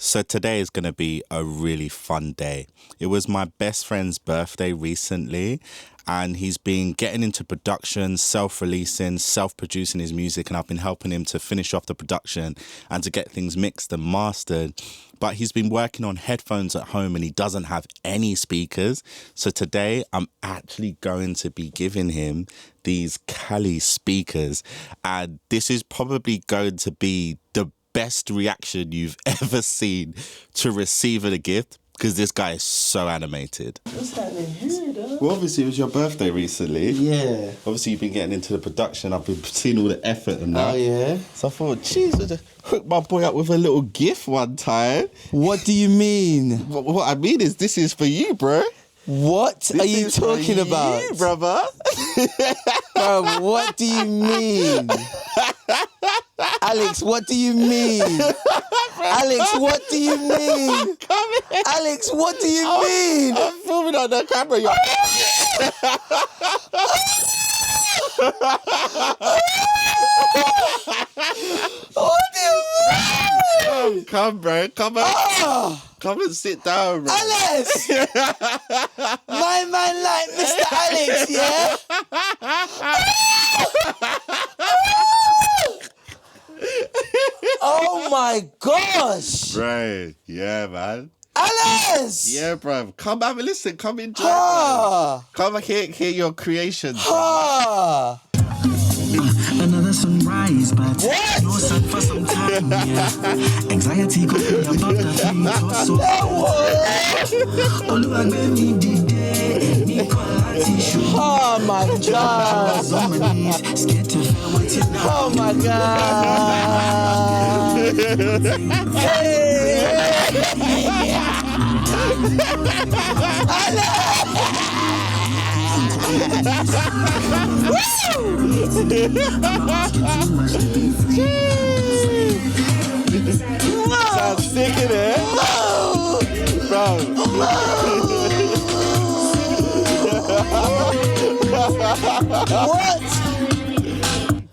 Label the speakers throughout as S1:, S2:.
S1: So today is going to be a really fun day. It was my best friend's birthday recently, and he's been getting into production, self-releasing, self-producing his music, and I've been helping him to finish off the production and to get things mixed and mastered. But he's been working on headphones at home and he doesn't have any speakers. So today I'm actually going to be giving him these KALI speakers, and this is probably going to be the best reaction you've ever seen to receiving a gift, because this guy is so animated.
S2: What's happening here, though?
S1: Well, obviously it was your birthday recently.
S2: Yeah.
S1: Obviously you've been getting into the production. I've been seeing all the effort and that.
S2: Oh, yeah?
S1: So I thought, jeez, I'll just hook my boy up with a little gift one time.
S2: What do you mean?
S1: What I mean is, this is for you, bro.
S2: What are you talking about?
S1: You, brother.
S2: Bro, what do you mean? Alex, what do you mean? Alex, what do you mean? Alex, what do you mean?
S1: I'm filming on the camera.
S2: What do you mean?
S1: Come, bro. Come on.
S2: Oh,
S1: Come and sit down, bro.
S2: Alex! My man like Mr. Alex, yeah? Oh my gosh!
S1: Bro, yeah, man.
S2: Alice!
S1: Yeah, bro. Come have a listen. Come enjoy.
S2: Ha!
S1: Come hear your creations.
S2: Ha!
S3: Another sunrise, but
S2: What?
S3: no sun for some time. Yeah. Anxiety could be above the feet or so.
S2: Oh my god! Oh my god! Hey!
S1: Sounds sick in there. Bro.
S2: What?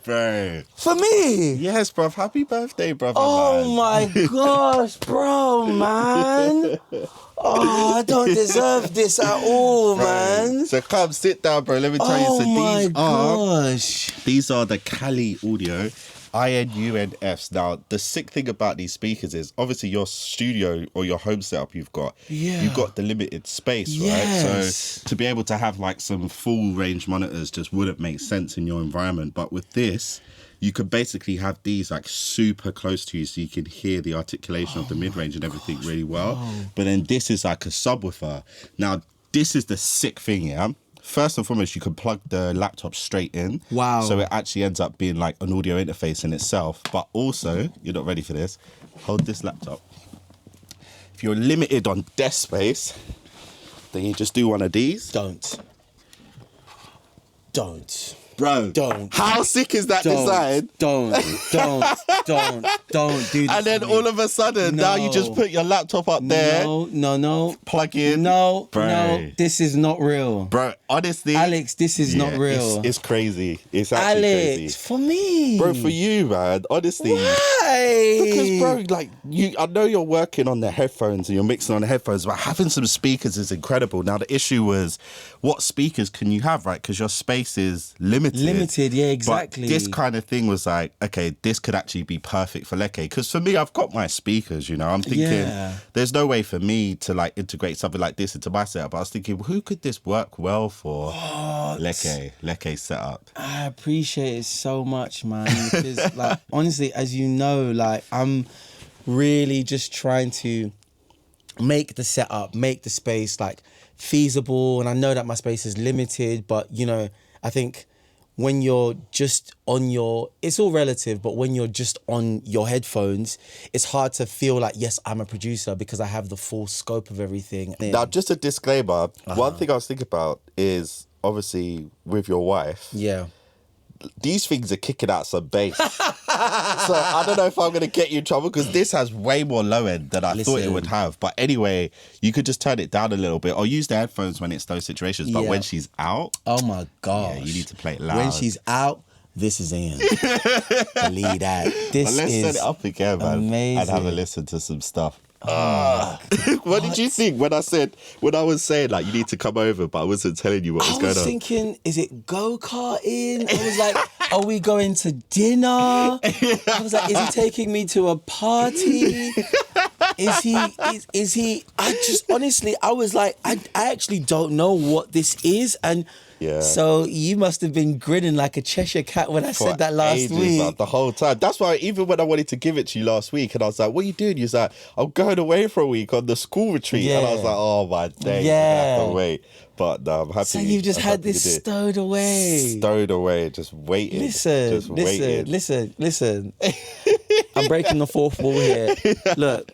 S1: Bro.
S2: For me?
S1: Yes, bro. Happy birthday, brother.
S2: Oh
S1: man.
S2: my gosh, bro, man. Oh, I don't deserve this at all,
S1: Bro.
S2: man.
S1: So come sit down, bro. Let me tell you.
S2: Oh
S1: So
S2: my
S1: these
S2: gosh.
S1: these are the KALI Audio INUNFs. Now, the sick thing about these speakers is obviously your studio or your home setup you've got the limited space, right?
S2: Yes.
S1: So to be able to have like some full range monitors just wouldn't make sense in your environment. But with this, you could basically have these like super close to you so you can hear the articulation of the mid-range and everything really well. But then this is like a subwoofer. Now, this is the sick thing, yeah? First and foremost, you can plug the laptop straight in.
S2: Wow.
S1: So it actually ends up being like an audio interface in itself. But also, you're not ready for this, hold this laptop. If you're limited on desk space, then you just do one of these.
S2: Don't.
S1: Bro,
S2: Don't.
S1: how sick is that design?
S2: Don't do this.
S1: And then all of a sudden, now you just put your laptop up there,
S2: No.
S1: plug in.
S2: No,
S1: Bro.
S2: no. This is not real.
S1: Bro, honestly.
S2: Alex, this is not real.
S1: It's crazy. It's actually
S2: Alex,
S1: crazy.
S2: for me.
S1: Bro, for you, man, honestly.
S2: Why?
S1: Because, bro, like, I know you're working on the headphones and you're mixing on the headphones, but having some speakers is incredible. Now, the issue was, what speakers can you have, right? Because your space is limited.
S2: Limited, yeah, exactly.
S1: But this kind of thing was like, okay, this could actually be perfect for LEKS. Because for me, I've got my speakers, you know. I'm thinking, there's no way for me to, like, integrate something like this into my setup. I was thinking, who could this work well for? LEKS setup.
S2: I appreciate it so much, man. Because, like, honestly, as you know, like, I'm really just trying to make the setup, make the space, like, feasible. And I know that my space is limited, but, you know, I think when you're just on it's all relative, but when you're just on your headphones, it's hard to feel like, yes, I'm a producer because I have the full scope of everything.
S1: Now, just a disclaimer, one thing I was thinking about is, obviously, with your wife,
S2: Yeah.
S1: these things are kicking out some bass. So I don't know if I'm going to get you in trouble because this has way more low end than I thought it would have. But anyway, you could just turn it down a little bit or use the headphones when it's those situations. But when she's out,
S2: oh my gosh,
S1: yeah, you need to play it loud.
S2: When she's out, this is in. Believe that. This
S1: but let's
S2: is
S1: set it up again, man,
S2: amazing.
S1: and have a listen to some stuff. What did you think when I was saying like you need to come over, but I wasn't telling you what was going on?
S2: I was thinking, is it go-karting? I was like, are we going to dinner? I was like, is he taking me to a party? Is he? I just honestly, I was like, I actually don't know what this is, and so you must have been grinning like a Cheshire cat when I said that last week.
S1: Like, the whole time. That's why even when I wanted to give it to you last week, and I was like, "What are you doing?" You was like, "I'm going away for a week on the school retreat," and I was like, "Oh my days, I have to wait." But no, I'm happy.
S2: So you've just had this stowed away,
S1: just waiting.
S2: Listen. I'm breaking the fourth wall here. Look.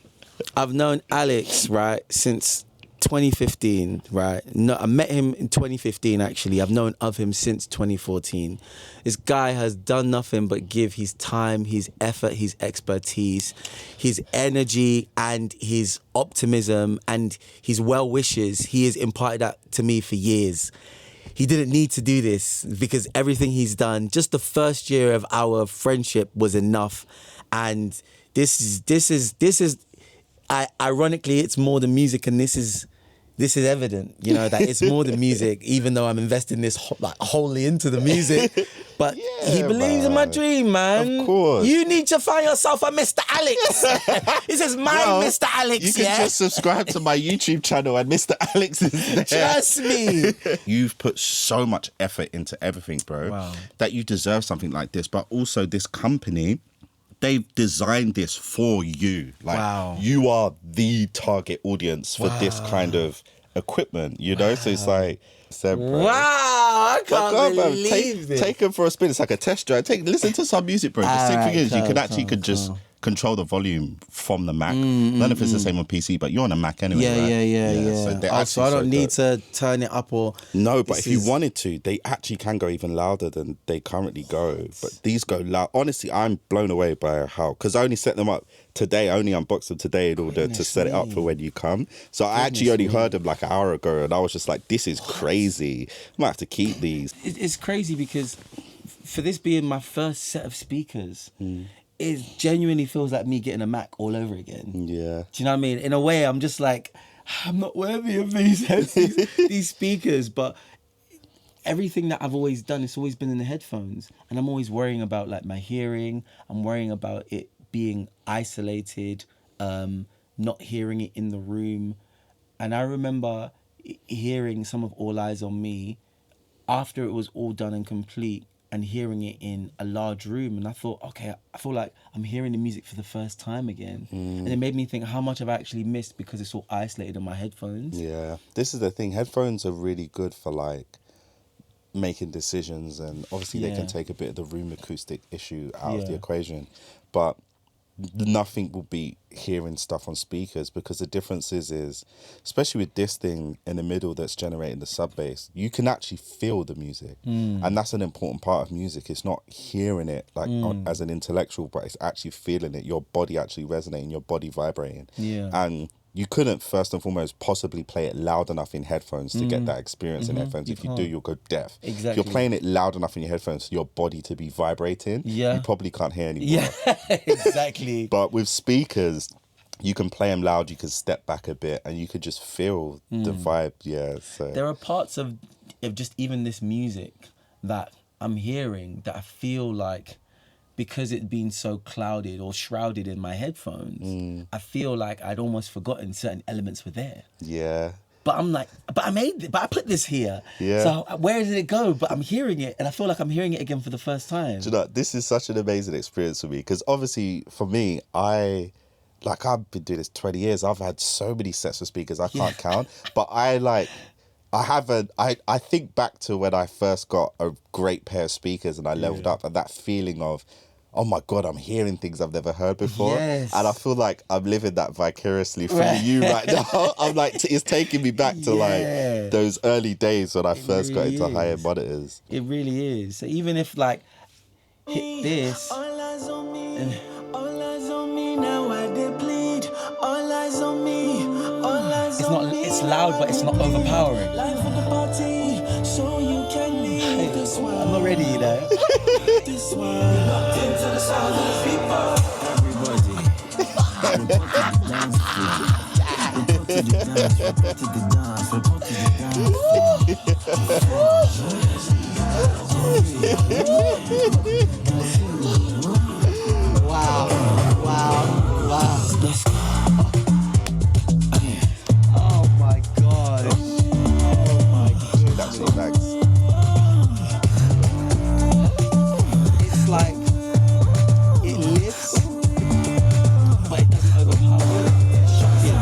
S2: I've known Alex, right, since 2015, right? No, I met him in 2015, actually. I've known of him since 2014. This guy has done nothing but give his time, his effort, his expertise, his energy, and his optimism, and his well wishes. He has imparted that to me for years. He didn't need to do this because everything he's done, just the first year of our friendship was enough. And this is ironically, it's more than music, and this is evident, you know, that it's more than music, even though I'm investing this wholly into the music. But he believes in my dream, man.
S1: Of course.
S2: You need to find yourself a Mr. Alex. This is my Mr. Alex,
S1: you can just subscribe to my YouTube channel and Mr. Alex is there.
S2: Trust me.
S1: You've put so much effort into everything, bro, that you deserve something like this. But also this company, they've designed this for you. Like, you are the target audience for this kind of equipment, you know? So it's like,
S2: I can't believe it.
S1: Take them for a spin. It's like a test drive. Listen to some music, bro. The thing is, you can actually just control the volume from the Mac. I don't know if it's the same on PC, but you're on a Mac anyway, right?
S2: So I don't need to turn it up or...
S1: No, but if you wanted to, they actually can go even louder than they currently go. But these go loud. Honestly, I'm blown away by how... Because I only set them up today. I only unboxed them today in order to set it up for when you come. So I actually only heard them like an hour ago, and I was just like, this is crazy. I might have to keep these.
S2: It's crazy because for this being my first set of speakers... It genuinely feels like me getting a Mac all over again. Yeah. Do you know what I mean? In a way, I'm just like, I'm not worthy of these speakers, but everything that I've always done, it's always been in the headphones. And I'm always worrying about like my hearing. I'm worrying about it being isolated, not hearing it in the room. And I remember hearing some of All Eyes on Me after it was all done and complete, and hearing it in a large room, and I thought, okay, I feel like I'm hearing the music for the first time again. And it made me think how much I've actually missed because it's all isolated on my headphones.
S1: Yeah, this is the thing. Headphones are really good for like making decisions, and obviously they can take a bit of the room acoustic issue out of the equation, but nothing will beat hearing stuff on speakers, because the difference is especially with this thing in the middle that's generating the sub bass, you can actually feel the music, and that's an important part of music. It's not hearing it like as an intellectual, but it's actually feeling it, your body actually resonating, your body vibrating. And you couldn't first and foremost possibly play it loud enough in headphones to get that experience in headphones. If you do, you'll go deaf.
S2: Exactly.
S1: If you're playing it loud enough in your headphones for your body to be vibrating, you probably can't hear anymore.
S2: Yeah, exactly.
S1: But with speakers, you can play them loud, you can step back a bit, and you could just feel the vibe. Yeah. So
S2: there are parts of just even this music that I'm hearing that I feel like, because it's been so clouded or shrouded in my headphones, I feel like I'd almost forgotten certain elements were there.
S1: Yeah.
S2: But I'm like, but I put this here. Yeah. So where did it go? But I'm hearing it, and I feel like I'm hearing it again for the first time.
S1: Do you know, this is such an amazing experience for me, because obviously for me, I've been doing this 20 years. I've had so many sets of speakers I can't count. But I think back to when I first got a great pair of speakers and I leveled up, and that feeling of, oh my God, I'm hearing things I've never heard before. Yes. And I feel like I'm living that vicariously through you right now. I'm like, it's taking me back to like those early days when I first got into high-end monitors.
S2: It really is. So even if like, hit this.
S3: All eyes on me, all eyes on me, now I deplete. All eyes on me, all eyes on me.
S2: It's loud, but it's not overpowering.
S3: Life of the party, so you can leave this one.
S2: I'm not ready, you know.
S3: This one, locked into the sound of the people.
S2: Everybody. Wow. Oh my god. Oh my god.
S1: That's so nice.
S2: It's like it lifts, but it doesn't overpower. It shuts in.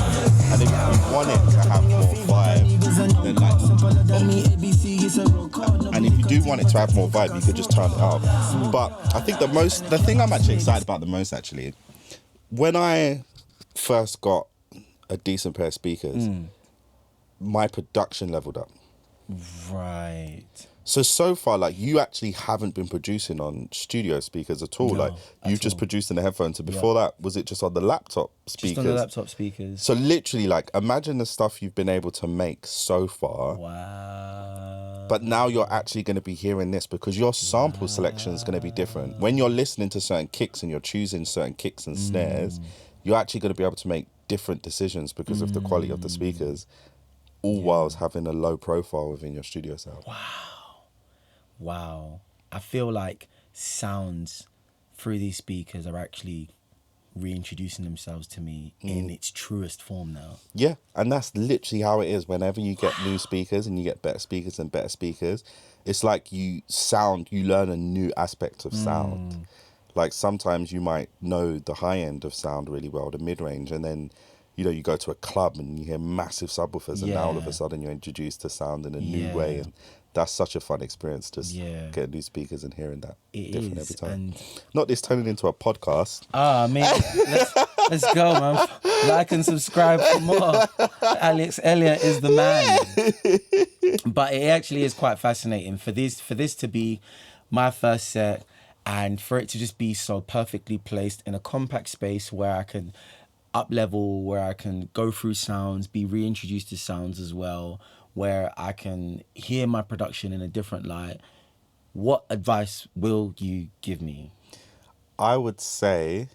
S1: And if you want it to have more vibe, then like, and if you do want it to have more vibe, you could just turn it up. But I think the thing I'm actually excited about the most, actually, when I first got a decent pair of speakers, my production leveled up.
S2: Right.
S1: So far, like, you actually haven't been producing on studio speakers at all.
S2: No,
S1: like, you've just produced in the headphones. So before that, was it just on the laptop speakers?
S2: Just on the laptop speakers.
S1: So literally, like, imagine the stuff you've been able to make so far.
S2: Wow.
S1: But now you're actually going to be hearing this because your sample selection is going to be different. When you're listening to certain kicks and you're choosing certain kicks and snares, you're actually going to be able to make different decisions because of the quality of the speakers, all whilst having a low profile within your studio sound.
S2: Wow. I feel like sounds through these speakers are actually reintroducing themselves to me in its truest form now.
S1: Yeah, and that's literally how it is. Whenever you get new speakers and you get better speakers and better speakers, it's like you learn a new aspect of sound. Like sometimes you might know the high end of sound really well, the mid-range, and then you go to a club and you hear massive subwoofers and now all of a sudden you're introduced to sound in a new way, and that's such a fun experience, just getting new speakers and hearing that different every time.
S2: And
S1: not this turning into a podcast.
S2: Man, let's go, man. Like and subscribe for more. Alex Elliott is the man. But it actually is quite fascinating for this to be my first set, and for it to just be so perfectly placed in a compact space where I can up level, where I can go through sounds, be reintroduced to sounds as well, where I can hear my production in a different light. What advice will you give me?
S1: I would say,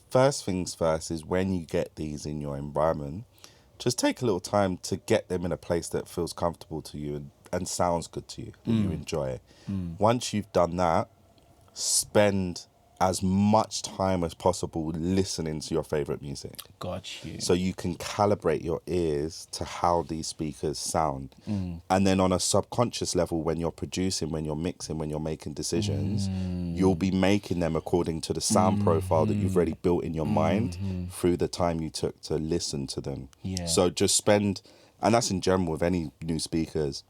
S1: first things first is when you get these in your environment, just take a little time to get them in a place that feels comfortable to you and sounds good to you, that you enjoy. Once you've done that, spend as much time as possible listening to your favorite music.
S2: Got you.
S1: So you can calibrate your ears to how these speakers sound. And then on a subconscious level, when you're producing, when you're mixing, when you're making decisions, you'll be making them according to the sound profile that you've already built in your mind through the time you took to listen to them.
S2: Yeah.
S1: So just spend, and that's in general with any new speakers,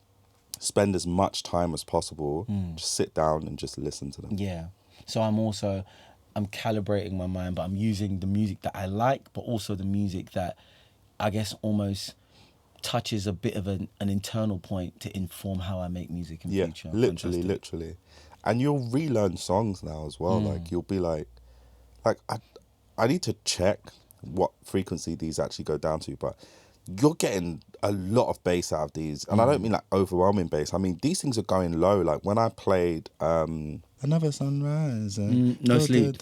S1: spend as much time as possible, just sit down and just listen to them.
S2: Yeah. So I'm calibrating my mind, but I'm using the music that I like, but also the music that I guess almost touches a bit of an internal point to inform how I make music in future.
S1: Literally. And you'll relearn songs now as well. Like you'll be like I need to check what frequency these actually go down to, but you're getting a lot of bass out of these. And I don't mean like overwhelming bass. I mean, these things are going low. Like when I played Another Sunrise.
S2: No Sleep.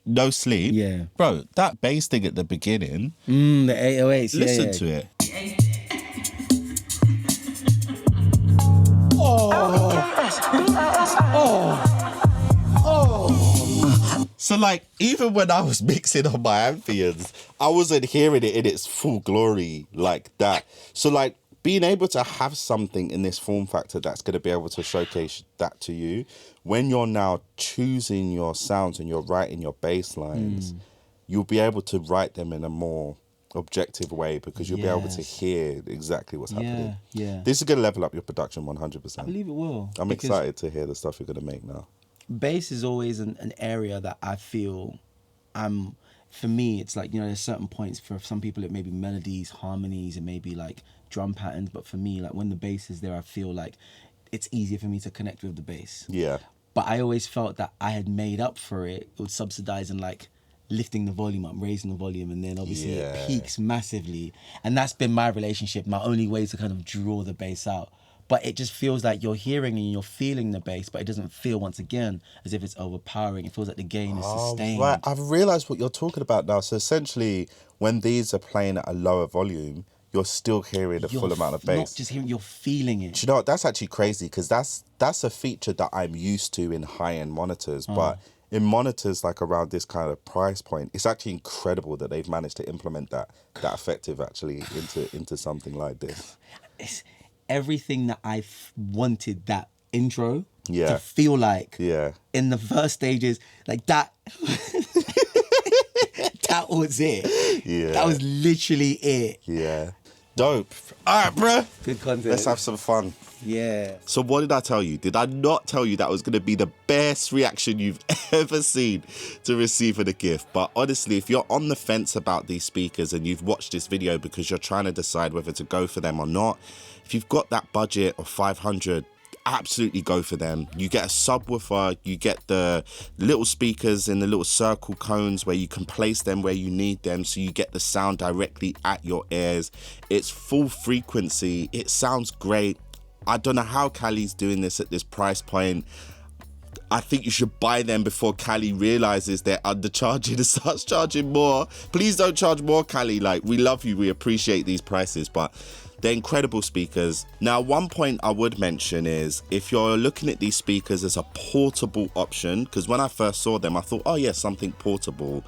S1: No Sleep.
S2: Yeah.
S1: Bro, that bass thing at the beginning.
S2: The 808s.
S1: Listen to it. So like, even when I was mixing on my Amphions, I wasn't hearing it in its full glory like that. So like, being able to have something in this form factor that's going to be able to showcase that to you, when you're now choosing your sounds and you're writing your bass lines, you'll be able to write them in a more objective way because you'll be able to hear exactly what's happening.
S2: Yeah.
S1: This is going to level up your production 100%.
S2: I believe it will.
S1: I'm excited to hear the stuff you're going to make now.
S2: Bass is always an area that I feel for me, it's like, there's certain points. For some people it may be melodies, harmonies, it may be like drum patterns, but for me, like when the bass is there, I feel like it's easier for me to connect with the bass.
S1: Yeah.
S2: But I always felt that I had made up for it. It would subsidize and like lifting the volume up, raising the volume, and then obviously it peaks massively. And that's been my relationship, my only way to kind of draw the bass out. but it just feels like you're hearing and you're feeling the bass, but it doesn't feel, once again, as if it's overpowering. It feels like the gain is sustained.
S1: Right, I've realised what you're talking about now. So essentially, when these are playing at a lower volume, you're still hearing the full amount of bass.
S2: Not just hearing, you're feeling it.
S1: Do you know what? That's actually crazy, because that's a feature that I'm used to in high-end monitors. But in monitors like around this kind of price point, it's actually incredible that they've managed to implement that effective actually into something like this.
S2: It's everything that I wanted that intro
S1: Yeah.
S2: to feel like.
S1: Yeah.
S2: In the first stages, like that. That was it.
S1: Yeah.
S2: That was literally it.
S1: Yeah. Dope. All right, bruh.
S2: Good content.
S1: Let's have some fun.
S2: Yeah.
S1: So what did I tell you? Did I not tell you that was going to be the best reaction you've ever seen to receiving a gift? But honestly, if you're on the fence about these speakers and you've watched this video because you're trying to decide whether to go for them or not, if you've got that budget of 500, absolutely go for them. You get a subwoofer, you get the little speakers in the little circle cones where you can place them where you need them, so you get the sound directly at your ears. It's full frequency, it sounds great. I don't know how Kali's doing this at this price point. I think you should buy them before Kali realizes they're undercharging and starts charging more. Please don't charge more, Kali. Like, we love you, we appreciate these prices, but they're incredible speakers. Now, one point I would mention is if you're looking at these speakers as a portable option, because when I first saw them, I thought, oh yeah, something portable.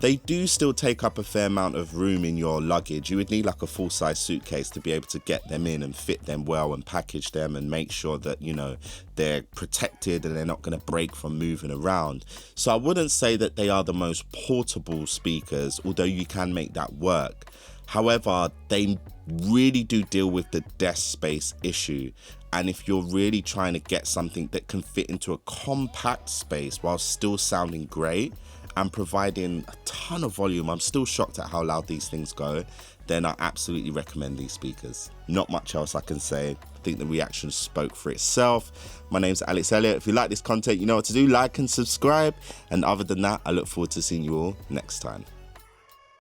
S1: They do still take up a fair amount of room in your luggage. You would need like a full-size suitcase to be able to get them in and fit them well and package them and make sure that, you know, they're protected and they're not going to break from moving around. So I wouldn't say that they are the most portable speakers, although you can make that work. However, they really do deal with the desk space issue. And if you're really trying to get something that can fit into a compact space while still sounding great and providing a ton of volume, I'm still shocked at how loud these things go, then I absolutely recommend these speakers. Not much else I can say. I think the reaction spoke for itself. My name's Alex Elliott. If you like this content, you know what to do. Like and subscribe. And other than that, I look forward to seeing you all next time.